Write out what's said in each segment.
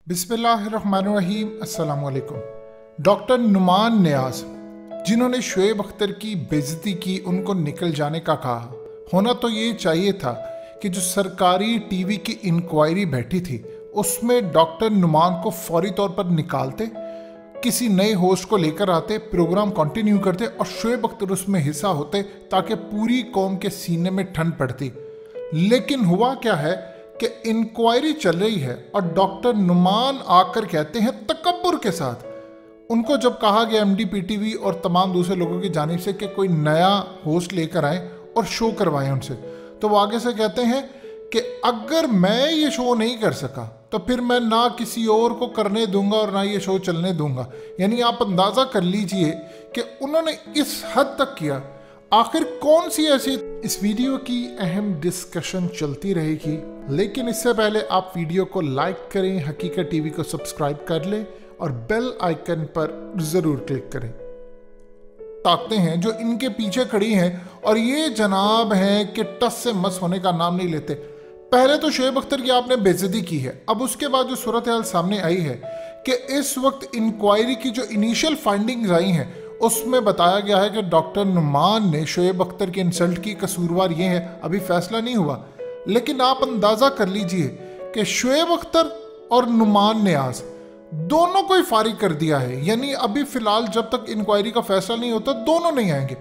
बिस्मिल्लाहिर्रहमानिर्रहीम। अस्सलाम वालेकुम। डॉक्टर नुमान नियाज जिन्होंने शुएब अख्तर की बेइज्जती की, उनको निकल जाने का कहा। होना तो ये चाहिए था कि जो सरकारी टीवी की इंक्वायरी बैठी थी उसमें डॉक्टर नुमान को फौरी तौर पर निकालते, किसी नए होस्ट को लेकर आते, प्रोग्राम कंटिन्यू करते और शुएब अख्तर उसमें हिस्सा होते ताकि पूरी कौम के सीने में ठंड पड़ती। लेकिन हुआ क्या है कि इंक्वायरी चल रही है और डॉक्टर नुमान आकर कहते हैं तकब्बुर के साथ, उनको जब कहा गया एमडीपीटीवी और तमाम दूसरे लोगों की जानिब से कि कोई नया होस्ट लेकर आए और शो करवाएं उनसे, तो वो आगे से कहते हैं कि अगर मैं ये शो नहीं कर सका तो फिर मैं ना किसी और को करने दूंगा और ना ये शो चलने दूंगा। यानी आप अंदाज़ा कर लीजिए कि उन्होंने इस हद तक किया। आखिर कौन सी ऐसी, इस वीडियो की अहम डिस्कशन चलती रहेगी, लेकिन इससे पहले आप वीडियो को लाइक करें, हकीकत टीवी को सब्सक्राइब कर लें और बेल आइकन पर ज़रूर क्लिक करें। ताकते हैं जो इनके पीछे खड़ी हैं और ये जनाब हैं कि टस से मस होने का नाम नहीं लेते। पहले तो शुएब अख्तर की आपने बेइज्जती की है, अब उसके बाद जो सूरत हाल सामने आई है कि इस वक्त इंक्वायरी की जो इनिशियल फाइंडिंग्स आई हैं उसमें बताया गया है कि डॉक्टर नुमान ने शुएब अख्तर के इंसल्ट की, कसूरवार ये है। अभी फैसला नहीं हुआ, लेकिन आप अंदाज़ा कर लीजिए कि शुएब अख्तर और नुमान नियाज दोनों को ही फारिग कर दिया है। यानी अभी फ़िलहाल जब तक इंक्वायरी का फैसला नहीं होता दोनों नहीं आएंगे।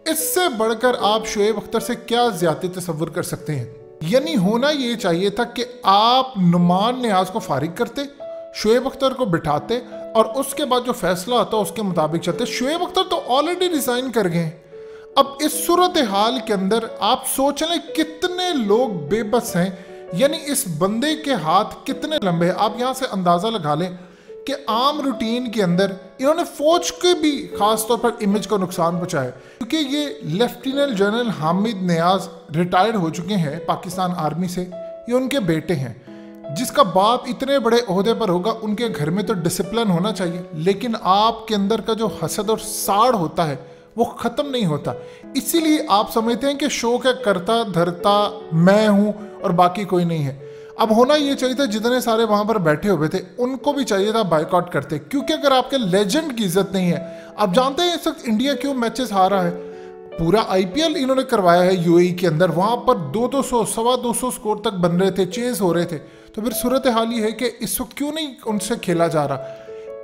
इससे बढ़कर आप शुएब अख्तर से क्या ज़्यादा तसव्वुर कर सकते हैं। यानी होना ये चाहिए था कि आप नुमान नियाज को फारिग करते, शुएब अख्तर को बिठाते और उसके बाद जो फैसला आता उसके मुताबिक चलते। शुएब अख्तर तो ऑलरेडी रिजाइन कर गए। अब इस सूरत हाल के अंदर आप सोच लें कितने लोग बेबस हैं, यानी इस बंदे के हाथ कितने लंबे हैं। आप यहाँ से अंदाज़ा लगा लें कि आम रूटीन के अंदर इन्होंने फौज के भी खास तौर पर इमेज को नुकसान पहुँचाया, क्योंकि ये लेफ्टिनेंट जनरल हामिद नियाज रिटायर्ड हो चुके हैं पाकिस्तान आर्मी से। ये उनके बेटे हैं, जिसका बाप इतने बड़े ओहदे पर होगा, उनके घर में तो डिसिप्लिन होना चाहिए, लेकिन आपके अंदर का जो हसद और साड़ होता है वो ख़त्म नहीं होता। इसीलिए आप समझते हैं कि शो का करता धरता मैं हूँ और बाकी कोई नहीं है। अब होना ये चाहिए था जितने सारे वहाँ पर बैठे हुए थे उनको भी चाहिए था बायकॉट करते, क्योंकि अगर आपके लेजेंड की इज्जत नहीं है। आप जानते हैं इस वक्त इंडिया क्यों मैचेस हारा है। पूरा आईपीएल इन्होंने करवाया है यूएई के अंदर, वहाँ पर 200 सवा 200 स्कोर तक बन रहे थे, चेज हो रहे थे। तो फिर सूरत हाल ये है कि इस वक्त क्यों नहीं उनसे खेला जा रहा।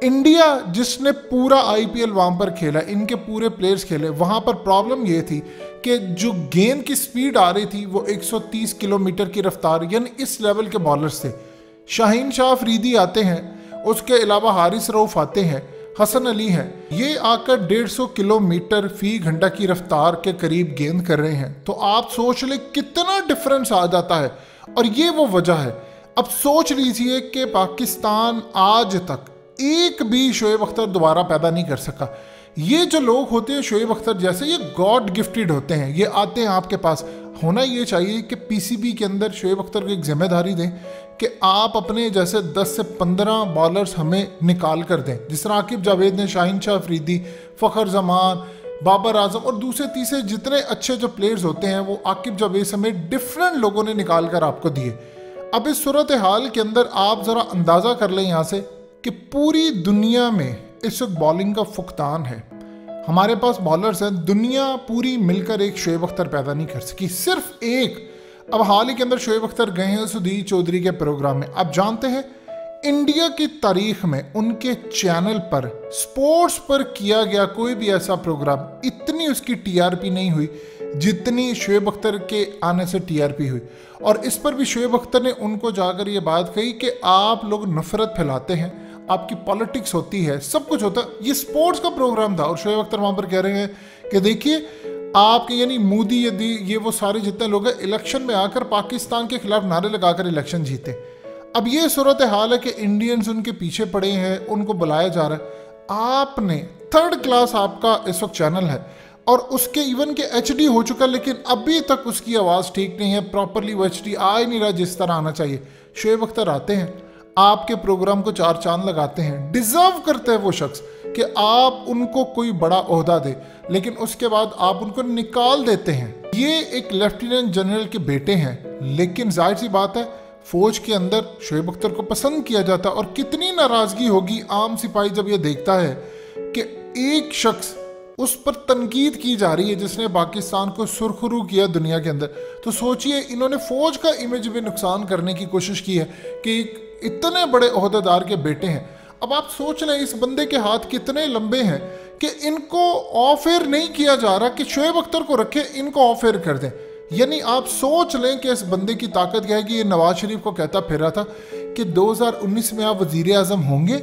इंडिया जिसने पूरा आईपीएल वहाँ पर खेला, इनके पूरे प्लेयर्स खेले, वहाँ पर प्रॉब्लम ये थी कि जो गेंद की स्पीड आ रही थी वो 130 किलोमीटर की रफ्तार, यानी इस लेवल के बॉलर्स थे। शाहीन शाह अफरीदी आते हैं, उसके अलावा हारिस रऊफ आते हैं, हसन अली हैं, ये आकर 150 किलोमीटर फी घंटा की रफ्तार के करीब गेंद कर रहे हैं। तो आप सोच ले कितना डिफरेंस आ जाता है, और ये वो वजह है। अब सोच लीजिए कि पाकिस्तान आज तक एक भी शुएब अख्तर दोबारा पैदा नहीं कर सका। ये जो लोग होते हैं शुएब अख्तर जैसे, ये गॉड गिफ्टेड होते हैं। ये आते हैं आपके पास। होना ये चाहिए कि पीसीबी के अंदर शुएब अख्तर को एक जिम्मेदारी दें कि आप अपने जैसे 10 से 15 बॉलर्स हमें निकाल कर दें, जिस तरह आकिब जावेद ने, शाहीन शाह अफरीदी, फ़खर जमान, बाबर आजम और दूसरे तीसरे जितने अच्छे जो प्लेयर्स होते हैं वो आकिब जावेद समेत डिफरेंट लोगों ने निकाल कर आपको दिए। अब इस सूरत हाल के अंदर आप ज़रा अंदाज़ा कर लें यहाँ से कि पूरी दुनिया में इस वक्त बॉलिंग का फुकतान है। हमारे पास बॉलर्स हैं, दुनिया पूरी मिलकर एक शुएब अख्तर पैदा नहीं कर सकी, सिर्फ एक। अब हाल ही के अंदर शुएब अख्तर गए हैं सुधीर चौधरी के प्रोग्राम में। आप जानते हैं इंडिया की तारीख में उनके चैनल पर स्पोर्ट्स पर किया गया कोई भी ऐसा प्रोग्राम इतनी उसकी टीआरपी नहीं हुई जितनी शुएब अख्तर के आने से टीआरपी हुई। और इस पर भी शुएब अख्तर ने उनको जाकर ये बात कही कि आप लोग नफरत फैलाते हैं, आपकी पॉलिटिक्स होती है, सब कुछ होता है। ये स्पोर्ट्स का प्रोग्राम था और शुएब अख्तर वहाँ पर कह रहे हैं कि देखिए आपके, यानी मोदी यदि ये वो सारे जितने लोग हैं इलेक्शन में आकर पाकिस्तान के खिलाफ नारे लगाकर इलेक्शन जीते। अब ये सूरत हाल है कि इंडियंस उनके पीछे पड़े हैं, उनको बुलाया जा रहा है। आपने थर्ड क्लास आपका इस वक्त चैनल है और उसके इवन के एचडी हो चुका, लेकिन अभी तक उसकी आवाज़ ठीक नहीं है, प्रॉपरली वो एचडी आ ही नहीं रहा जिस तरह आना चाहिए। शुएब अख्तर आते हैं, आपके प्रोग्राम को 4 चांद लगाते हैं। डिजर्व करते हैं वो शख्स कि आप उनको कोई बड़ा ओहदा दे, लेकिन उसके बाद आप उनको निकाल देते हैं। ये एक लेफ्टिनेंट जनरल के बेटे हैं, लेकिन जाहिर सी बात है फौज के अंदर शोएब अख्तर को पसंद किया जाता, और कितनी नाराजगी होगी आम सिपाही जब ये देखता है कि एक शख्स उस पर तनकीद की जा रही है जिसने पाकिस्तान को सुरखरू किया दुनिया के अंदर। तो सोचिए, इन्होंने फौज का इमेज भी नुकसान करने की कोशिश की है कि इतने बड़े ओहदेदार के बेटे हैं। अब आप सोच लें इस बंदे के हाथ कितने लंबे हैं कि इनको ऑफ एयर नहीं किया जा रहा कि शोएब अख्तर को रखे, इनको ऑफ एयर कर दें। यानी आप सोच लें कि इस बंदे की ताकत क्या है कि ये नवाज शरीफ को कहता फिर रहा था कि 2019 में आप वजीर आजम होंगे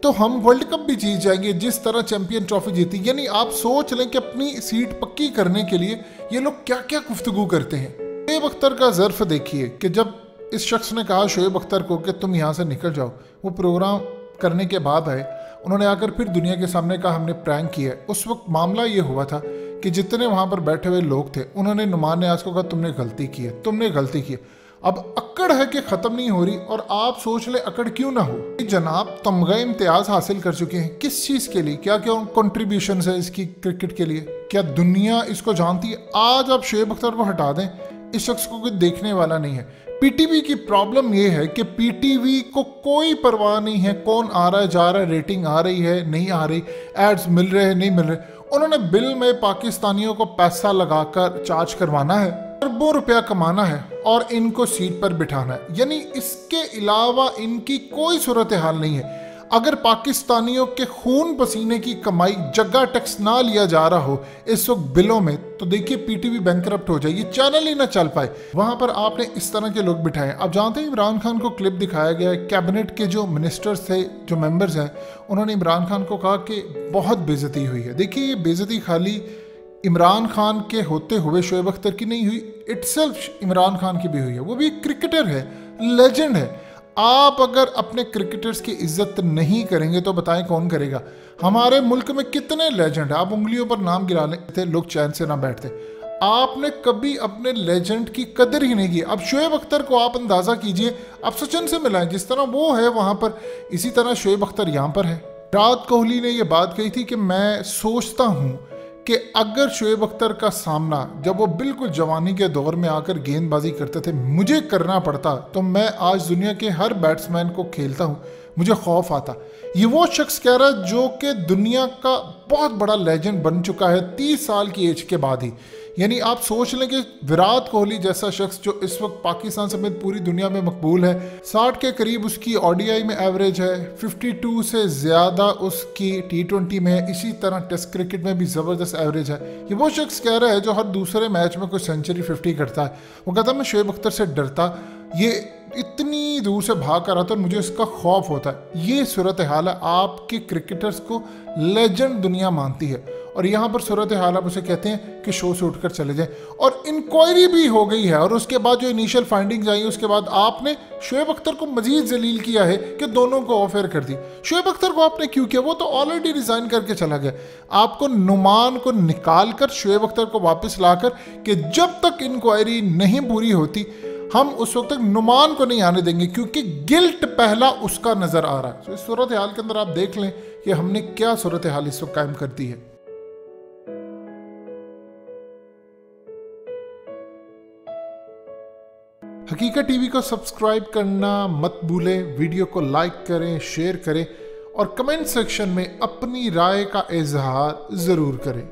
तो हम वर्ल्ड कप भी जीत जाएंगे जिस तरह चैंपियन ट्रॉफी जीती। यानी आप सोच लें कि अपनी सीट पक्की करने के लिए ये लोग क्या क्या गुफ्तगू करते हैं। शोएब अख्तर का ज़र्फ देखिए कि जब इस शख्स ने कहा शोएब अख्तर को कि तुम यहाँ से निकल जाओ, वो प्रोग्राम करने के बाद आए, उन्होंने आकर फिर दुनिया के सामने कहा हमने प्रैंक किया है। उस वक्त मामला ये हुआ था कि जितने वहाँ पर बैठे हुए लोग थे उन्होंने नुमान नियाज़ को कहा तुमने गलती की है, तुमने गलती की है। अब अकड़ है कि ख़त्म नहीं हो रही, और आप सोच ले अकड़ क्यों ना हो। जनाब तमगा इम्तियाज़ हासिल कर चुके हैं, किस चीज़ के लिए, क्या क्या कंट्रीब्यूशन है इसकी क्रिकेट के लिए, क्या दुनिया इसको जानती है। आज आप शोएब अख्तर को हटा दें, इस शख्स को कोई देखने वाला नहीं है। पीटीवी की प्रॉब्लम यह है कि पीटीवी को कोई परवाह नहीं है कौन आ रहा है जा रहा है, रेटिंग आ रही है नहीं आ रही, एड्स मिल रहे हैं नहीं मिल रहे। उन्होंने बिल में पाकिस्तानियों को पैसा लगाकर चार्ज करवाना है, अरबों रुपया कमाना है और इनको सीट पर बिठाना है। यानी इसके अलावा इनकी कोई सूरत हाल नहीं है। अगर पाकिस्तानियों के खून पसीने की कमाई जगह टैक्स ना लिया जा रहा हो इस वक्त बिलों में, तो देखिए पीटीवी बैंकरप्ट हो जाएगी, चैनल ही ना चल पाए। वहां पर आपने इस तरह के लोग बिठाए। आप जानते हैं इमरान खान को क्लिप दिखाया गया है, कैबिनेट के जो मिनिस्टर्स थे, जो मेंबर्स हैं, उन्होंने इमरान खान को कहा कि बहुत बेइज्जती हुई है। देखिए ये बेइज्जती खाली इमरान खान के होते हुए शोएब अख्तर की नहीं हुई, इटसेल्फ इमरान खान की भी हुई है। वो भी क्रिकेटर है, लेजेंड है। आप अगर अपने क्रिकेटर्स की इज्जत नहीं करेंगे तो बताएं कौन करेगा। हमारे मुल्क में कितने लेजेंड हैं, आप उंगलियों पर नाम गिरा लेते, लोग चैन से ना बैठते। आपने कभी अपने लेजेंड की कदर ही नहीं की। अब शोएब अख्तर को आप अंदाज़ा कीजिए, आप सचिन से मिलाएं, जिस तरह वो है वहाँ पर, इसी तरह शोएब अख्तर यहाँ पर है। विराट कोहली ने ये बात कही थी कि मैं सोचता हूँ कि अगर शोएब अख्तर का सामना जब वो बिल्कुल जवानी के दौर में आकर गेंदबाजी करते थे मुझे करना पड़ता तो मैं आज दुनिया के हर बैट्समैन को खेलता हूँ, मुझे खौफ आता। ये वो शख्स कह रहा है जो कि दुनिया का बहुत बड़ा लेजेंड बन चुका है 30 साल की एज के बाद ही। यानी आप सोच लें कि विराट कोहली जैसा शख्स जो इस वक्त पाकिस्तान समेत पूरी दुनिया में मकबूल है, 60 के करीब उसकी ओडीआई में एवरेज है, 52 से ज़्यादा उसकी T20 में है, इसी तरह टेस्ट क्रिकेट में भी ज़बरदस्त एवरेज है। ये वो शख्स कह रहा है जो हर दूसरे मैच में कोई सेंचुरी 50 करता है। वो कहता है मैं शोएब अख्तर से डरता, ये इतनी दूर से भाग कर आता है, मुझे इसका खौफ होता है। ये सूरत हाल है। आपके क्रिकेटर्स को लेजेंड दुनिया मानती है और यहाँ पर सूरत हाल आप उसे कहते हैं कि शो से उठकर चले जाएं। और इंक्वायरी भी हो गई है और उसके बाद जो इनिशियल फाइंडिंग्स आई उसके बाद आपने शोएब अख्तर को मजीद जलील किया है कि दोनों को ऑफर कर दी। शोएब अख्तर को आपने क्यों किया? वो तो ऑलरेडी रिजाइन करके चला गया। आपको नुमान को निकाल कर शोएब अख्तर को वापस लाकर कि जब तक इंक्वायरी नहीं पूरी होती हम उस वक्त तक नुमान को नहीं आने देंगे, क्योंकि गिल्ट पहला उसका नजर आ रहा है। तो इस सूरत हाल के अंदर आप देख लें कि हमने क्या सूरत हाल इस वक्त कायम कर दी है। हकीकत टीवी को सब्सक्राइब करना मत भूलें, वीडियो को लाइक करें, शेयर करें और कमेंट सेक्शन में अपनी राय का इजहार जरूर करें।